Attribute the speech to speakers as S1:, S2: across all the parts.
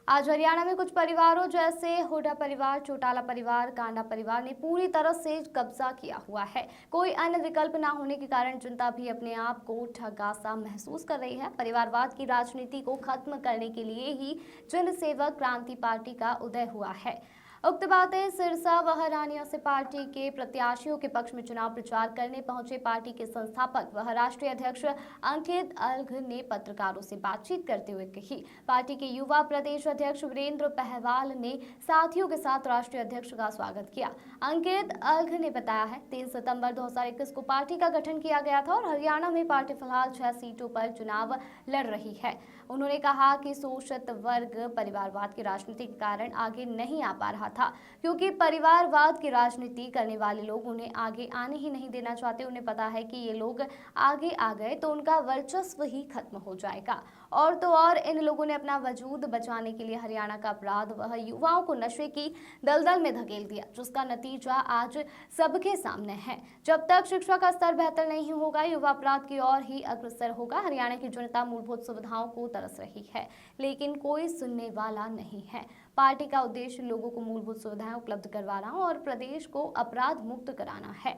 S1: आज हरियाणा में कुछ परिवारों जैसे हुड्डा परिवार, चौटाला परिवार, कांडा परिवार ने पूरी तरह से कब्जा किया हुआ है। कोई अन्य विकल्प न होने के कारण जनता भी अपने आप को ठगा सा महसूस कर रही है। परिवारवाद की राजनीति को खत्म करने के लिए ही जनसेवक क्रांति पार्टी का उदय हुआ है। उक्त बातें सिरसा व हरानिया से पार्टी के प्रत्याशियों के पक्ष में चुनाव प्रचार करने पहुंचे पार्टी के संस्थापक व राष्ट्रीय अध्यक्ष अंकित अलघ ने पत्रकारों से बातचीत करते हुए कही। पार्टी के युवा प्रदेश अध्यक्ष वीरेंद्र पहवाल ने साथियों के साथ राष्ट्रीय अध्यक्ष का स्वागत किया। अंकित अलघ ने बताया है 3 सितंबर 2021 को पार्टी का गठन किया गया था और हरियाणा में पार्टी फिलहाल 6 सीटों पर चुनाव लड़ रही है। उन्होंने कहा कि शोषित वर्ग परिवारवाद की राजनीति के कारण आगे नहीं आ पा रहा था, क्योंकि परिवारवाद की राजनीति करने वाले लोग उन्हें आगे आने ही नहीं देना चाहते। उन्हें पता है कि ये लोग आगे आ गए तो उनका वर्चस्व ही खत्म हो जाएगा। और तो और इन लोगों ने अपना वजूद बचाने के लिए हरियाणा का अपराध व युवाओं को नशे की दलदल में धकेल दिया, जिसका नतीजा आज सबके सामने है। जब तक शिक्षा का स्तर बेहतर नहीं होगा, युवा अपराध की ओर ही अग्रसर होगा। हरियाणा की जनता मूलभूत सुविधाओं को तरस रही है, लेकिन कोई सुनने वाला नहीं है। पार्टी का उद्देश्य लोगों को मूलभूत सुविधाएं उपलब्ध करवाना और प्रदेश को अपराध मुक्त कराना है।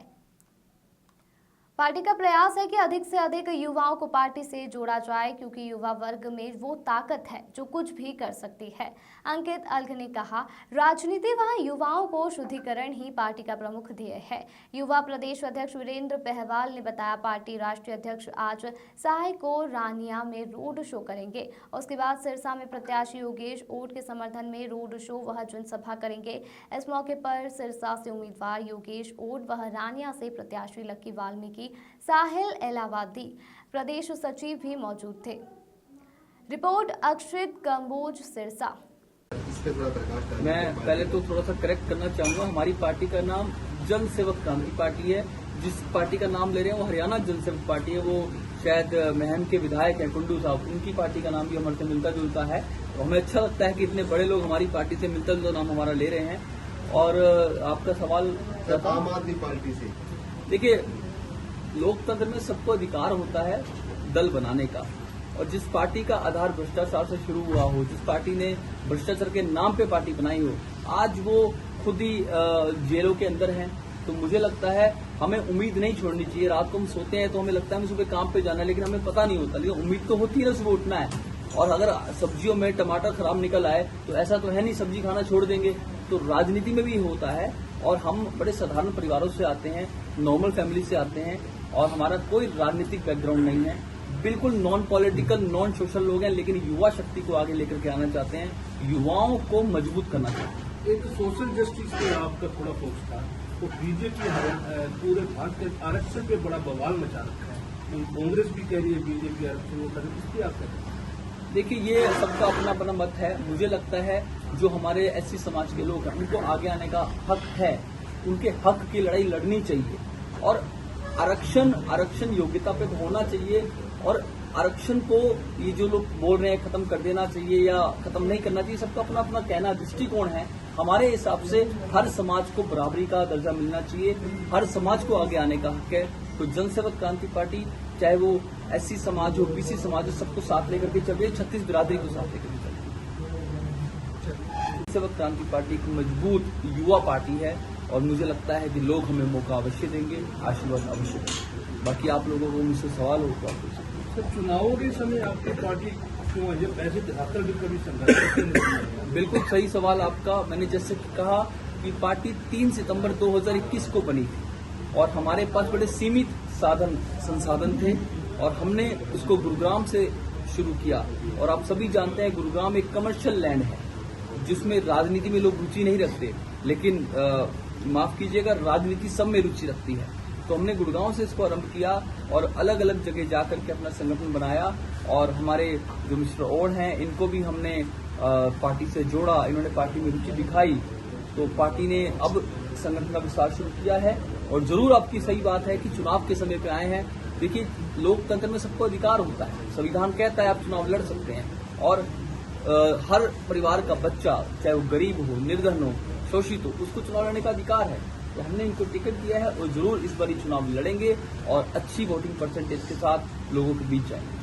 S1: पार्टी का प्रयास है कि अधिक से अधिक युवाओं को पार्टी से जोड़ा जाए, क्योंकि युवा वर्ग में वो ताकत है जो कुछ भी कर सकती है। अंकित अलघ ने कहा, राजनीति व युवाओं को शुद्धिकरण ही पार्टी का प्रमुख ध्येय है। युवा प्रदेश अध्यक्ष वीरेंद्र पहवाल ने बताया, पार्टी राष्ट्रीय अध्यक्ष आज साय को रानिया में रोड शो करेंगे। उसके बाद सिरसा में प्रत्याशी योगेश ओट के समर्थन में रोड शो व जनसभा करेंगे। इस मौके पर सिरसा से उम्मीदवार योगेश ओट व रानिया से प्रत्याशी लक्की वाल्मीकि, साहिल एलावादी, प्रदेश सचिव भी मौजूद थे। रिपोर्ट अक्षित कंबोज, सिरसा।
S2: मैं पहले तो थोड़ा सा करेक्ट करना चाहूंगा। हमारी पार्टी का नाम जनसेवक क्रांति पार्टी है। जिस पार्टी का नाम ले रहे हैं वो हरियाणा जनसेवक पार्टी है। वो शायद महम के विधायक हैं कुंडू साहब, उनकी पार्टी का नाम भी हमारे से मिलता जुलता है। तो हमें अच्छा लगता है कि इतने बड़े लोग हमारी पार्टी से मिलता जुलता नाम हमारा ले रहे हैं। और आपका सवाल
S3: आम आदमी पार्टी से,
S2: देखिए, लोकतंत्र में सबको अधिकार होता है दल बनाने का, और जिस पार्टी का आधार भ्रष्टाचार से शुरू हुआ हो, जिस पार्टी ने भ्रष्टाचार के नाम पे पार्टी बनाई हो, आज वो खुद ही जेलों के अंदर हैं। तो मुझे लगता है हमें उम्मीद नहीं छोड़नी चाहिए। रात को हम सोते हैं तो हमें लगता है हमें सुबह काम पे जाना है, लेकिन हमें पता नहीं होता। लेकिन उम्मीद तो होती है ना, सुबह उठना है। और अगर सब्जियों में टमाटर खराब निकल आए तो ऐसा तो है नहीं सब्जी खाना छोड़ देंगे। तो राजनीति में भी होता है। और हम बड़े साधारण परिवारों से आते हैं, नॉर्मल फैमिली से आते हैं, और हमारा कोई राजनीतिक बैकग्राउंड नहीं है। बिल्कुल नॉन पॉलिटिकल, नॉन सोशल लोग हैं, लेकिन युवा शक्ति को आगे लेकर के आना चाहते हैं, युवाओं को मजबूत करना चाहते हैं।
S3: एक सोशल जस्टिस पे आपका थोड़ा फोकस था, तो बीजेपी पूरे भारत के आरक्षण पे बड़ा बवाल मचा रखा है। कांग्रेस भी कह रही है बीजेपी आरक्षण कर रही है, इस पे आप कह रहे हैं?
S2: देखिए, ये सबका अपना अपना मत है। मुझे लगता है जो हमारे एससी समाज के लोग हैं उनको आगे आने का हक है, उनके हक की लड़ाई लड़नी चाहिए। और आरक्षण योग्यता पे तो होना चाहिए। और आरक्षण को ये जो लोग बोल रहे हैं खत्म कर देना चाहिए या खत्म नहीं करना चाहिए, सबका अपना अपना कहना, दृष्टिकोण है। हमारे हिसाब से हर समाज को बराबरी का दर्जा मिलना चाहिए, हर समाज को आगे आने का हक है। तो जनसेवक क्रांति पार्टी, चाहे वो एससी समाज हो, बीसी समाज हो, सबको साथ लेकर के चल रही है, 36 बिरादरी को साथ लेकर के चल रही है। जनसेवक क्रांति पार्टी एक मजबूत युवा पार्टी है, और मुझे लगता है कि लोग हमें मौका अवश्य देंगे, आशीर्वाद अवश्य देंगे। बाकी आप लोगों को मुझसे सवाल हो तो आप पूछ सकते हैं।
S3: सर, चुनावों के समय आपकी पार्टी क्यों है पैसे दिखाकर भी कभी संघर्ष?
S2: बिल्कुल सही सवाल आपका। मैंने जैसे कहा कि पार्टी 3 सितंबर 2021 को बनी थी, और हमारे पास बड़े सीमित संसाधन थे, और हमने उसको गुरुग्राम से शुरू किया। और आप सभी जानते हैं गुरुग्राम एक कमर्शियल लैंड है, जिसमें राजनीति में लोग रुचि नहीं रखते, लेकिन माफ कीजिएगा, राजनीति सब में रुचि रखती है। तो हमने गुड़गांव से इसको आरंभ किया और अलग अलग जगह जाकर के अपना संगठन बनाया। और हमारे जो मिस्टर ओड हैं, इनको भी हमने पार्टी से जोड़ा, इन्होंने पार्टी में रुचि दिखाई, तो पार्टी ने अब संगठन का विस्तार शुरू किया है। और जरूर आपकी सही बात है कि चुनाव के समय पे आए हैं। देखिए, लोकतंत्र में सबको अधिकार होता है, संविधान कहता है आप चुनाव लड़ सकते हैं। और हर परिवार का बच्चा, चाहे वो गरीब हो, निर्धन हो, शोषित हो, उसको चुनाव लड़ने का अधिकार है। तो हमने इनको टिकट दिया है और जरूर इस बार चुनाव लड़ेंगे और अच्छी वोटिंग परसेंटेज के साथ लोगों के बीच जाएंगे।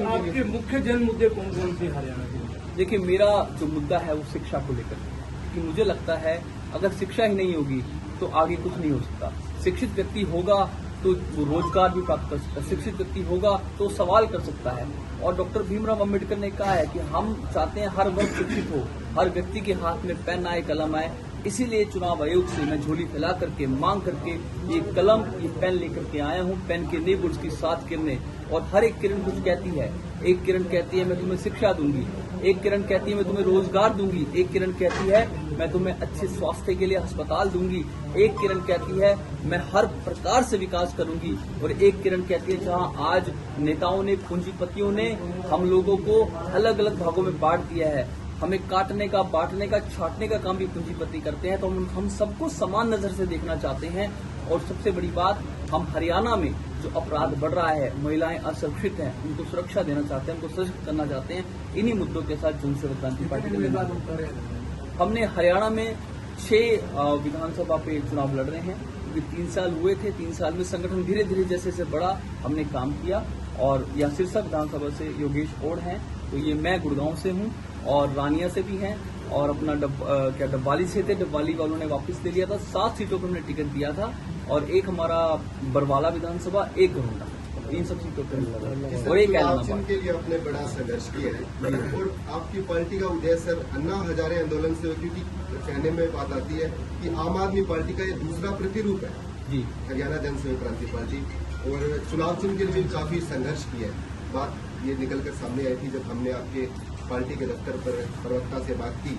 S3: आपके मुख्य जन मुद्दे कौन कौन से हरियाणा के?
S2: देखिए, मेरा जो मुद्दा है वो शिक्षा को लेकर है, क्योंकि मुझे लगता है अगर शिक्षा ही नहीं होगी तो आगे कुछ नहीं हो सकता। शिक्षित व्यक्ति होगा तो वो रोजगार भी प्राप्त कर सकता है, शिक्षित व्यक्ति होगा तो सवाल कर सकता है। और डॉक्टर भीमराव अम्बेडकर ने कहा है कि हम चाहते हैं हर वर्ग शिक्षित हो, हर व्यक्ति के हाथ में पेन आए, कलम आए। इसीलिए चुनाव आयोग से मैं झोली फैला करके मांग करके ये कलम, ये पेन लेकर के आया हूँ। पेन के नेब उसकी 7 किरणें, और हर एक किरण कुछ कहती है। एक किरण कहती है मैं तुम्हें शिक्षा दूंगी, एक किरण कहती है मैं तुम्हें रोजगार दूंगी, एक किरण कहती है मैं तुम्हें अच्छे स्वास्थ्य के लिए अस्पताल दूंगी, एक किरण कहती है मैं हर प्रकार से विकास करूंगी, और एक किरण कहती है जहां आज नेताओं ने, पूंजीपतियों ने हम लोगों को अलग अलग भागों में बांट दिया है, हमें काटने का, बांटने का, छांटने का काम भी पूंजीपति करते हैं। तो हम सबको समान नजर से देखना चाहते हैं। और सबसे बड़ी बात, हम हरियाणा में जो अपराध बढ़ रहा है, महिलाएं असुरक्षित हैं, उनको सुरक्षा देना चाहते हैं, उनको सशक्त करना चाहते हैं। इन्हीं मुद्दों के साथ जनसेवक क्रांति पार्टी के हमने हरियाणा में 6 विधानसभा पे चुनाव लड़ रहे हैं, क्योंकि 3 साल हुए थे। 3 साल में संगठन धीरे धीरे जैसे जैसे बढ़ा, हमने काम किया। और यह सिरसा विधानसभा से योगेश ओढ़ हैं, तो ये मैं गुड़गांव से हूं, और रानिया से भी हैं, और अपना डब्बाली से थे, डब्बाली वालों ने वापस ले लिया था। 7 सीटों पर हमने टिकट दिया था, और एक हमारा बरवाला विधानसभा, एक घरोंडा, 3 सब सीटों पर, और एक
S4: चुनाव के लिए आपने बड़ा संघर्ष किया है। और आपकी पार्टी का उदय सर अन्ना हजारे आंदोलन से, क्योंकि कहने में बात आती है कि आम आदमी पार्टी का ये दूसरा प्रतिरूप है
S2: जी,
S4: हरियाणा जनसेवक क्रांति पार्टी, और चुनाव चिन्ह के लिए भी काफी संघर्ष किया है। बात ये निकल कर सामने आई थी जब हमने आपके पार्टी के दफ्तर पर प्रवक्ता से बात की